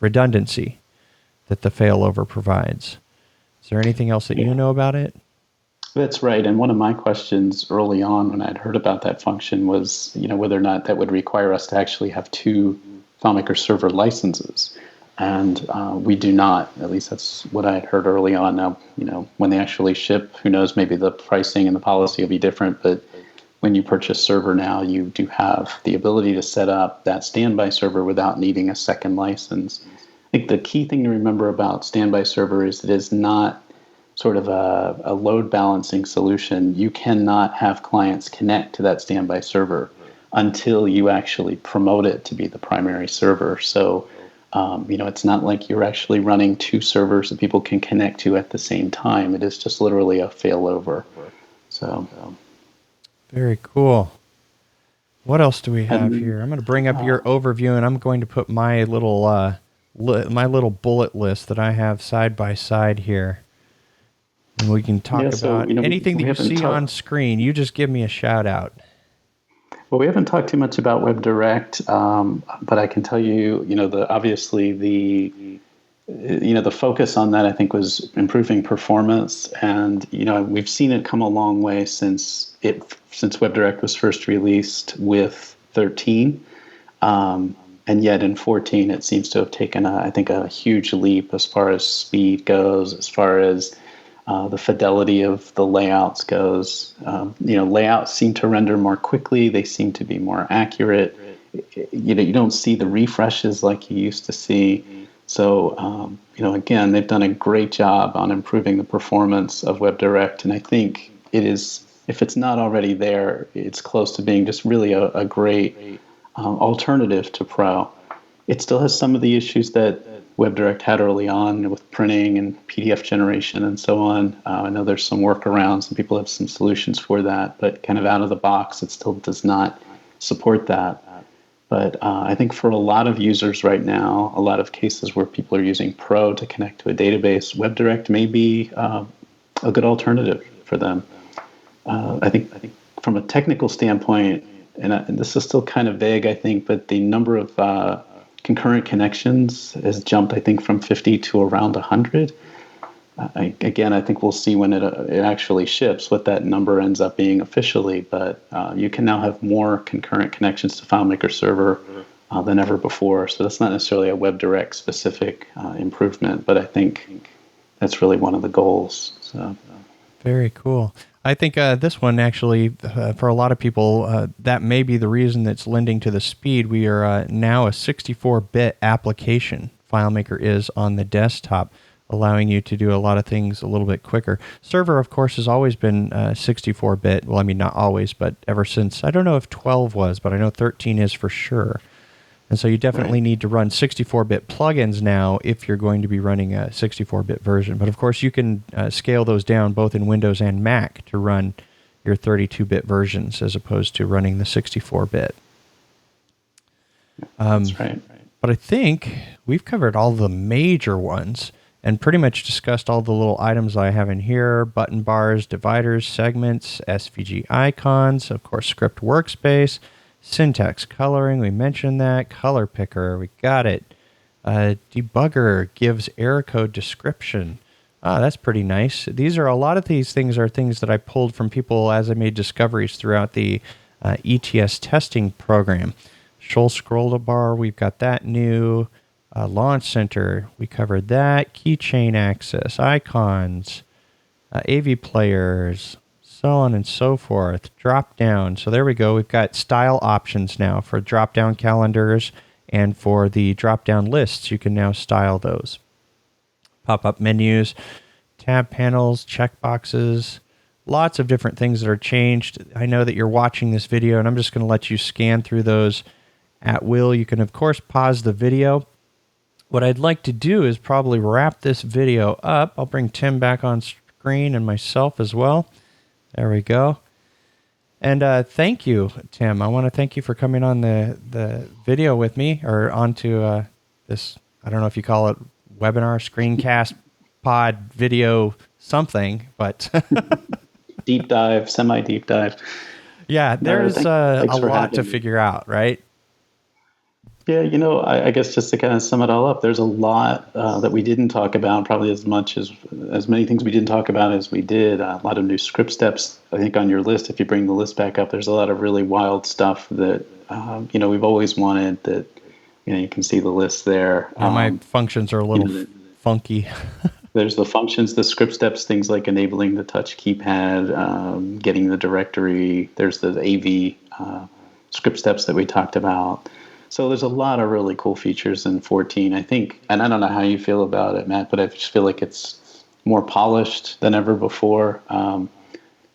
A: redundancy that the failover provides. Is there anything else that you know about it?
B: That's right. And one of my questions early on when I'd heard about that function was, whether or not that would require us to actually have two FileMaker server licenses. And we do not. At least that's what I had heard early on. Now, when they actually ship, who knows, maybe the pricing and the policy will be different. But when you purchase server now, you do have the ability to set up that standby server without needing a second license. I think the key thing to remember about standby server is it is not sort of a load balancing solution. You cannot have clients connect to that standby server until you actually promote it to be the primary server. So, it's not like you're actually running two servers that people can connect to at the same time. It is just literally a failover. So,
A: very cool. What else do we have here? I'm going to bring up your overview, and I'm going to put my little bullet list that I have side by side here. And we can talk about anything that you see on screen. You just give me a shout out.
B: Well, we haven't talked too much about WebDirect, but I can tell you, obviously the focus on that I think was improving performance, and we've seen it come a long way since WebDirect was first released with 13, and yet in 14 it seems to have taken a huge leap as far as speed goes, as far as the fidelity of the layouts goes. Layouts seem to render more quickly. They seem to be more accurate. You don't see the refreshes like you used to see. So, again, they've done a great job on improving the performance of WebDirect. And I think it is, if it's not already there, it's close to being just really a great alternative to Pro. It still has some of the issues that WebDirect had early on with printing and PDF generation and so on. I know there's some workarounds and people have some solutions for that, but kind of out of the box, it still does not support that. But I think for a lot of users right now, a lot of cases where people are using Pro to connect to a database, WebDirect may be a good alternative for them. I think from a technical standpoint, and this is still kind of vague, I think, but the number of concurrent connections has jumped, I think, from 50 to around 100. I think we'll see when it actually ships what that number ends up being officially, but you can now have more concurrent connections to FileMaker Server than ever before. So that's not necessarily a WebDirect specific improvement, but I think that's really one of the goals. So.
A: Very cool. I think this one actually, for a lot of people, that may be the reason that's lending to the speed. We are now a 64-bit application. FileMaker is on the desktop, allowing you to do a lot of things a little bit quicker. Server, of course, has always been 64-bit. Well, I mean, not always, but ever since. I don't know if 12 was, but I know 13 is for sure. And so you definitely need to run 64-bit plugins now if you're going to be running a 64-bit version. But of course, you can scale those down both in Windows and Mac to run your 32-bit versions as opposed to running the 64-bit.
B: That's right.
A: But I think we've covered all the major ones and pretty much discussed all the little items I have in here: button bars, dividers, segments, SVG icons, of course, script workspace, syntax coloring, we mentioned that, color picker, we got it. Debugger gives error code description. That's pretty nice. A lot of these things are things that I pulled from people as I made discoveries throughout the ETS testing program. Shoal scroll bar, we've got that new. Launch center, we covered that. Keychain access, icons, AV players, so on and so forth. Drop down. So there we go. We've got style options now for drop down calendars and for the drop down lists. You can now style those. Pop up menus, tab panels, checkboxes, lots of different things that are changed. I know that you're watching this video, and I'm just going to let you scan through those at will. You can, of course, pause the video. What I'd like to do is probably wrap this video up. I'll bring Tim back on screen and myself as well. There we go. And thank you, Tim. I want to thank you for coming on the video with me, or onto this, I don't know if you call it webinar, screencast, pod, video, something, but...
B: Deep dive, semi-deep dive.
A: Yeah, there's a lot to figure out, right?
B: Yeah, I guess just to kind of sum it all up, there's a lot that we didn't talk about, probably as many things we didn't talk about as we did. A lot of new script steps, I think, on your list. If you bring the list back up, there's a lot of really wild stuff that, we've always wanted that, you can see the list there.
A: My functions are a little funky.
B: There's the functions, the script steps, things like enabling the touch keypad, getting the directory. There's the AV script steps that we talked about. So there's a lot of really cool features in 14, I think. And I don't know how you feel about it, Matt, but I just feel like it's more polished than ever before. And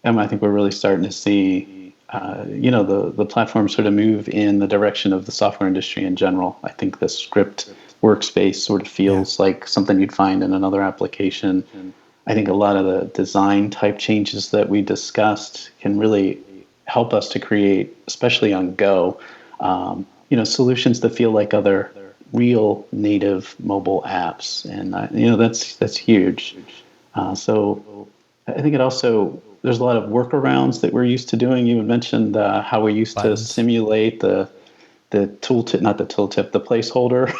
B: I think we're really starting to see, the platform sort of move in the direction of the software industry in general. I think the script workspace sort of feels like something you'd find in another application. I think a lot of the design type changes that we discussed can really help us to create, especially on Go, solutions that feel like other real native mobile apps. And, that's huge. So I think it also, there's a lot of workarounds that we're used to doing. You had mentioned how we used to simulate the tooltip, not the tooltip, the placeholder.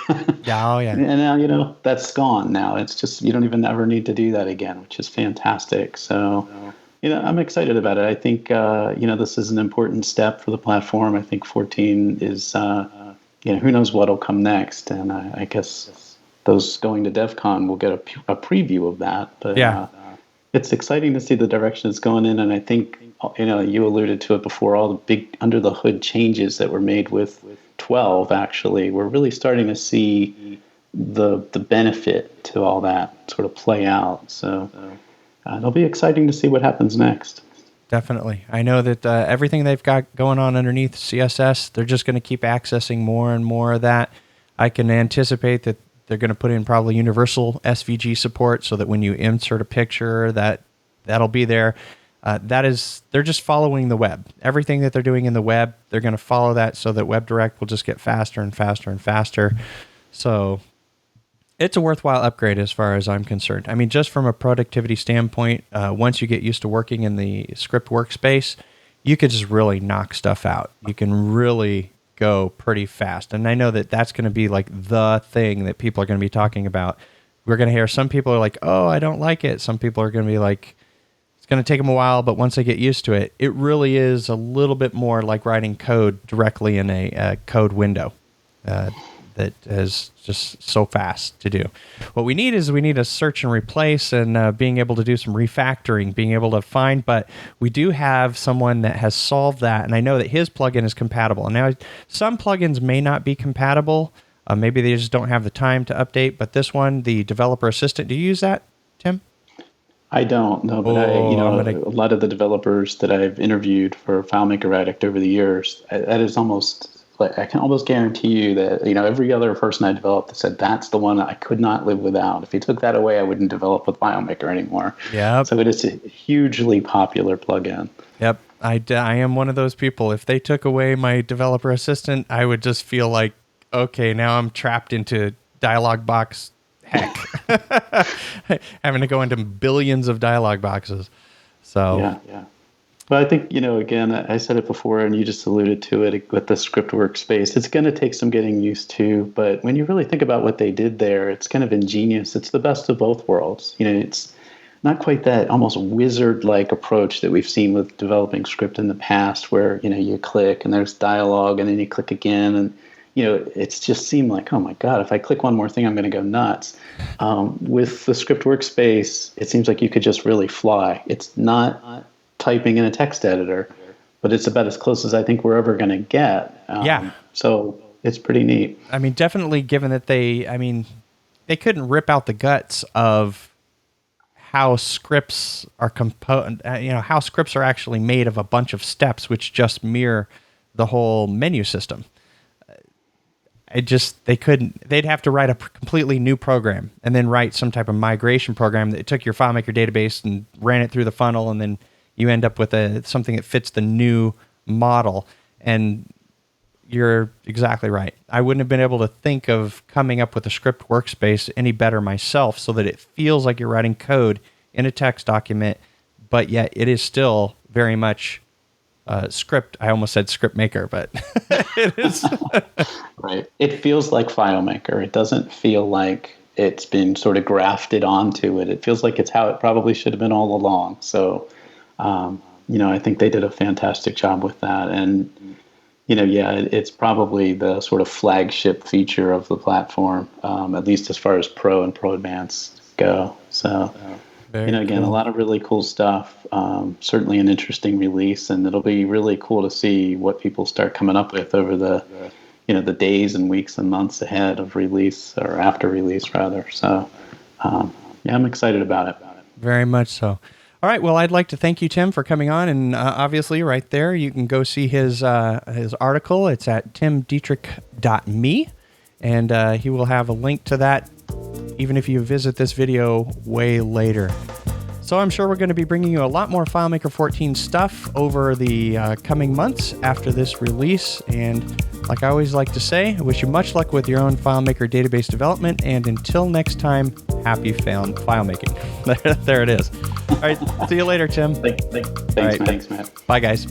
A: Oh, yeah.
B: And now, that's gone now. It's just, you don't even ever need to do that again, which is fantastic. So, I'm excited about it. I think, this is an important step for the platform. I think 14 is, who knows what'll come next. And I guess those going to DEF CON will get a preview of that. But it's exciting to see the direction it's going in. And I think, you alluded to it before, all the big under the hood changes that were made with 12, actually, we're really starting to see the benefit to all that sort of play out. So it'll be exciting to see what happens next.
A: Definitely. I know that everything they've got going on underneath CSS, they're just going to keep accessing more and more of that. I can anticipate that they're going to put in probably universal SVG support so that when you insert a picture, that'll be there. They're just following the web. Everything that they're doing in the web, they're going to follow that so that WebDirect will just get faster and faster and faster. So it's a worthwhile upgrade as far as I'm concerned. I mean, just from a productivity standpoint, once you get used to working in the script workspace, you could just really knock stuff out. You can really go pretty fast. And I know that that's going to be like the thing that people are going to be talking about. We're going to hear some people are like, oh, I don't like it. Some people are going to be like, it's going to take them a while, but once they get used to it, it really is a little bit more like writing code directly in a code window. That is just so fast to do. What we need is a search and replace and being able to do some refactoring, being able to find, but we do have someone that has solved that, and I know that his plugin is compatible. And now some plugins may not be compatible. Maybe they just don't have the time to update, but this one, the developer assistant, do you use that, Tim?
B: I don't know, but a lot of the developers that I've interviewed for FileMaker Addict over the years, that is almost like, I can almost guarantee you that, every other person I developed said that's the one I could not live without. If you took that away, I wouldn't develop with FileMaker anymore.
A: Yep.
B: So it is a hugely popular plugin.
A: Yep. I am one of those people. If they took away my developer assistant, I would just feel like, okay, now I'm trapped into dialog box heck. Having to go into billions of dialog boxes. So
B: yeah. Well, I think, again, I said it before, and you just alluded to it with the script workspace. It's going to take some getting used to, but when you really think about what they did there, it's kind of ingenious. It's the best of both worlds. It's not quite that almost wizard-like approach that we've seen with developing script in the past, where, you click and there's dialogue, and then you click again, and it's just seemed like, oh my God, if I click one more thing, I'm going to go nuts. With the script workspace, it seems like you could just really fly. It's not typing in a text editor, but it's about as close as I think we're ever going to get. So it's pretty neat.
A: I mean, definitely given that they couldn't rip out the guts of how scripts are how scripts are actually made of a bunch of steps, which just mirror the whole menu system. They couldn't, they'd have to write a completely new program and then write some type of migration program that took your FileMaker database and ran it through the funnel, and then you end up with something that fits the new model. And you're exactly right. I wouldn't have been able to think of coming up with a script workspace any better myself, so that it feels like you're writing code in a text document, but yet it is still very much script. I almost said script maker, but it is.
B: Right. It feels like FileMaker. It doesn't feel like it's been sort of grafted onto it. It feels like it's how it probably should have been all along. So, I think they did a fantastic job with that. And, it's probably the sort of flagship feature of the platform, at least as far as Pro and Pro Advanced go. So, again, cool. A lot of really cool stuff. Certainly an interesting release, and it'll be really cool to see what people start coming up with over the days and weeks and months ahead of release, or after release rather. So, I'm excited about it.
A: Very much so. All right. Well, I'd like to thank you, Tim, for coming on. And obviously right there, you can go see his article. It's at timdietrich.me. And he will have a link to that even if you visit this video way later. So I'm sure we're going to be bringing you a lot more FileMaker 14 stuff over the coming months after this release. And like I always like to say, I wish you much luck with your own FileMaker database development. And until next time, happy file making. There it is. All right. See you later, Tim.
B: Thanks, Matt.
A: Bye, guys.